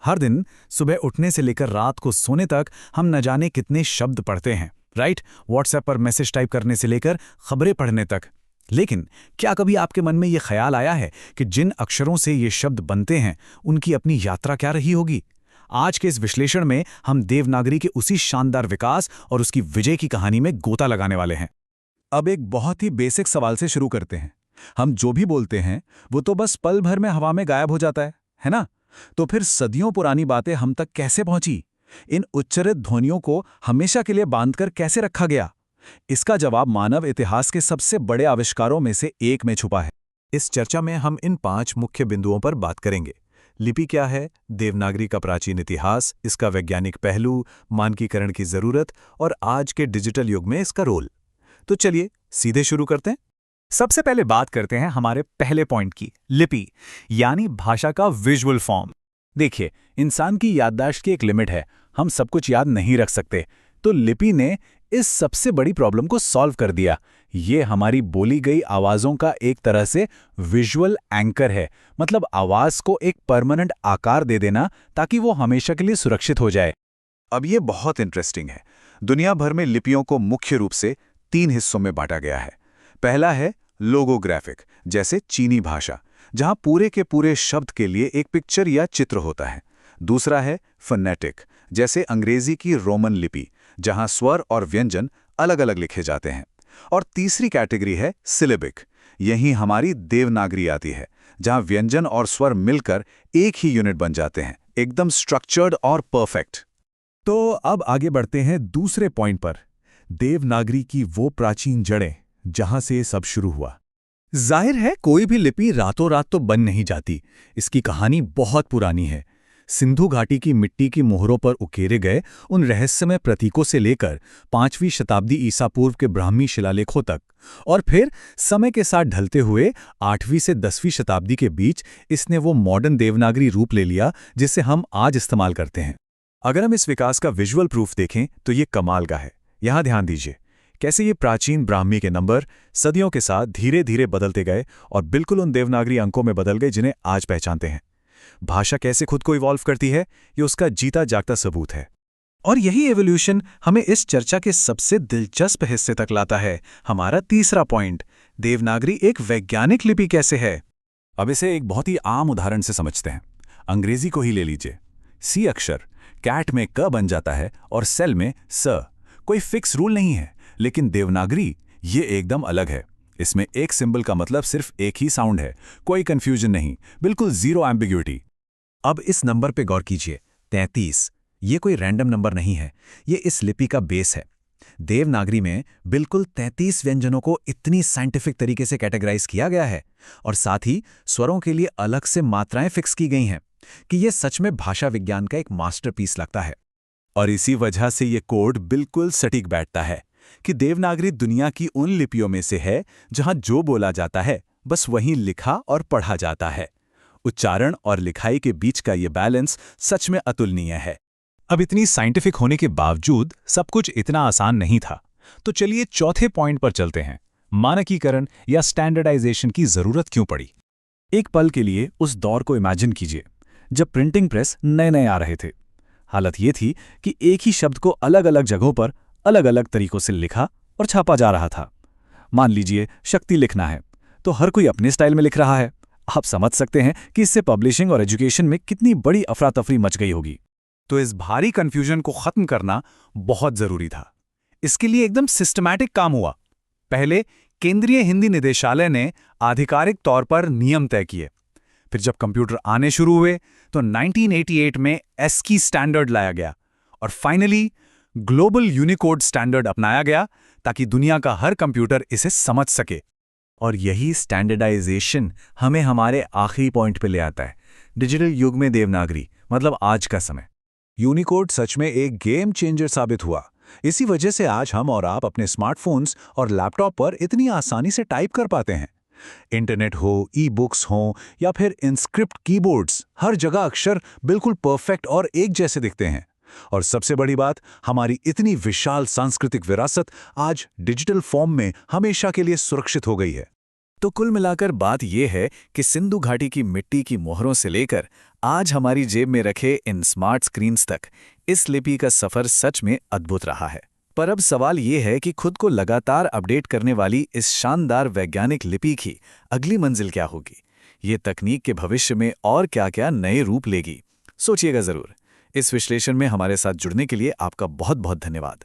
हर दिन सुबह उठने से लेकर रात को सोने तक हम न जाने कितने शब्द पढ़ते हैं, राइट? व्हाट्सएप पर मैसेज टाइप करने से लेकर खबरें पढ़ने तक। लेकिन क्या कभी आपके मन में ये ख्याल आया है कि जिन अक्षरों से ये शब्द बनते हैं उनकी अपनी यात्रा क्या रही होगी? आज के इस विश्लेषण में हम देवनागरी के उसी शानदार विकास और उसकी विजय की कहानी में गोता लगाने वाले हैं। अब एक बहुत ही बेसिक सवाल से शुरू करते हैं। हम जो भी बोलते हैं वो तो बस पल भर में हवा में गायब हो जाता है ना? तो फिर सदियों पुरानी बातें हम तक कैसे पहुंची? इन उच्चरित ध्वनियों को हमेशा के लिए बांधकर कैसे रखा गया? इसका जवाब मानव इतिहास के सबसे बड़े आविष्कारों में से एक में छुपा है। इस चर्चा में हम इन 5 मुख्य बिंदुओं पर बात करेंगे। लिपि क्या है, देवनागरी का प्राचीन इतिहास, इसका वैज्ञानिक पहलू, मानकीकरण की जरूरत और आज के डिजिटल युग में इसका रोल। तो चलिए सीधे शुरू करते हैं। सबसे पहले बात करते हैं हमारे पहले पॉइंट की, लिपि यानी भाषा का विजुअल फॉर्म। देखिए, इंसान की याददाश्त की एक लिमिट है, हम सब कुछ याद नहीं रख सकते। तो लिपि ने इस सबसे बड़ी प्रॉब्लम को सॉल्व कर दिया। ये हमारी बोली गई आवाज़ों का एक तरह से विजुअल एंकर है, मतलब आवाज़ को एक परमानेंट आकार दे देना ताकि वो हमेशा के लिए सुरक्षित हो जाए। अब ये बहुत इंटरेस्टिंग है। दुनिया भर में लिपियों को मुख्य रूप से 3 हिस्सों में बांटा गया है। पहला है लोगोग्राफिक, जैसे चीनी भाषा, जहां पूरे के पूरे शब्द के लिए एक पिक्चर या चित्र होता है। दूसरा है फोनेटिक, जैसे अंग्रेजी की रोमन लिपि, जहां स्वर और व्यंजन अलग अलग लिखे जाते हैं। और तीसरी कैटेगरी है सिलेबिक, यही हमारी देवनागरी आती है, जहां व्यंजन और स्वर मिलकर एक ही यूनिट बन जाते हैं, एकदम स्ट्रक्चर्ड और परफेक्ट। तो अब आगे बढ़ते हैं दूसरे पॉइंट पर, देवनागरी की वो प्राचीन जड़ें जहां से सब शुरू हुआ। जाहिर है कोई भी लिपि रातों रात तो बन नहीं जाती। इसकी कहानी बहुत पुरानी है। सिंधु घाटी की मिट्टी की मोहरों पर उकेरे गए उन रहस्यमय प्रतीकों से लेकर 5वीं शताब्दी ईसा पूर्व के ब्राह्मी शिलालेखों तक, और फिर समय के साथ ढलते हुए 8वीं से 10वीं शताब्दी के बीच इसने वो मॉडर्न देवनागरी रूप ले लिया जिसे हम आज इस्तेमाल करते हैं। अगर हम इस विकास का विजुअल प्रूफ देखें तो ये कमाल का है। यहां ध्यान दीजिए कैसे ये प्राचीन ब्राह्मी के नंबर सदियों के साथ धीरे धीरे बदलते गए और बिल्कुल उन देवनागरी अंकों में बदल गए जिन्हें आज पहचानते हैं। भाषा कैसे खुद को इवॉल्व करती है, ये उसका जीता जागता सबूत है। और यही एवोल्यूशन हमें इस चर्चा के सबसे दिलचस्प हिस्से तक लाता है, हमारा तीसरा पॉइंट, देवनागरी एक वैज्ञानिक लिपि कैसे है। अब इसे एक बहुत ही आम उदाहरण से समझते हैं। अंग्रेजी को ही ले लीजिए। सी अक्षर कैट में क बन जाता है और सेल में स। कोई फिक्स रूल नहीं है, लेकिन देवनागरी ये एकदम अलग है। इसमें एक सिंबल का मतलब सिर्फ एक ही साउंड है, कोई कंफ्यूजन नहीं, बिल्कुल जीरो एम्बिग्यूटी। अब इस नंबर पे गौर कीजिए, 33। ये कोई रैंडम नंबर नहीं है, ये इस लिपि का बेस है। देवनागरी में बिल्कुल 33 व्यंजनों को इतनी साइंटिफिक तरीके से कैटेगराइज किया गया है और साथ ही स्वरों के लिए अलग से मात्राएं फिक्स की गई हैं कि ये सच में भाषा विज्ञान का एक मास्टरपीस लगता है। और इसी वजह से ये कोड बिल्कुल सटीक बैठता है कि देवनागरी दुनिया की उन लिपियों में से है जहां जो बोला जाता है बस वहीं लिखा और पढ़ा जाता है। उच्चारण और लिखाई के बीच का ये बैलेंस सच में अतुलनीय है। अब इतनी साइंटिफिक होने के बावजूद सब कुछ इतना आसान नहीं था। तो चलिए चौथे पॉइंट पर चलते हैं, मानकीकरण या स्टैंडर्डाइजेशन की जरूरत क्यों पड़ी। एक पल के लिए उस दौर को इमेजिन कीजिए जब प्रिंटिंग प्रेस नए नए आ रहे थे। हालत ये थी कि एक ही शब्द को अलग अलग जगहों पर अलग अलग तरीकों से लिखा और छापा जा रहा था। मान लीजिए शक्ति लिखना है तो हर कोई अपने स्टाइल में लिख रहा है। आप समझ सकते हैं कि इससे पब्लिशिंग और एजुकेशन में कितनी बड़ी अफरा तफरी मच गई होगी। तो इस भारी कंफ्यूजन को खत्म करना बहुत जरूरी था। इसके लिए एकदम सिस्टमैटिक काम हुआ। पहले केंद्रीय हिंदी निदेशालय ने आधिकारिक तौर पर नियम तय किए। फिर जब कंप्यूटर आने शुरू हुए तो 1988 में एस्की स्टैंडर्ड लाया गया और फाइनली ग्लोबल यूनिकोड स्टैंडर्ड अपनाया गया ताकि दुनिया का हर कंप्यूटर इसे समझ सके। और यही स्टैंडर्डाइजेशन हमें हमारे आखिरी पॉइंट पे ले आता है, डिजिटल युग में देवनागरी, मतलब आज का समय। यूनिकोड सच में एक गेम चेंजर साबित हुआ। इसी वजह से आज हम और आप अपने स्मार्टफोन्स और लैपटॉप पर इतनी आसानी से टाइप कर पाते हैं। इंटरनेट हो, ई बुक्स हो या फिर इनस्क्रिप्ट कीबोर्ड्स, हर जगह अक्षर बिल्कुल परफेक्ट और एक जैसे दिखते हैं। और सबसे बड़ी बात, हमारी इतनी विशाल सांस्कृतिक विरासत आज डिजिटल फॉर्म में हमेशा के लिए सुरक्षित हो गई है। तो कुल मिलाकर बात यह है कि सिंधु घाटी की मिट्टी की मोहरों से लेकर आज हमारी जेब में रखे इन स्मार्ट स्क्रीन्स तक इस लिपि का सफ़र सच में अद्भुत रहा है। पर अब सवाल ये है कि खुद को लगातार अपडेट करने वाली इस शानदार वैज्ञानिक लिपि की अगली मंजिल क्या होगी? ये तकनीक के भविष्य में और क्या-क्या नए रूप लेगी? सोचिएगा ज़रूर। इस विश्लेषण में हमारे साथ जुड़ने के लिए आपका बहुत बहुत धन्यवाद।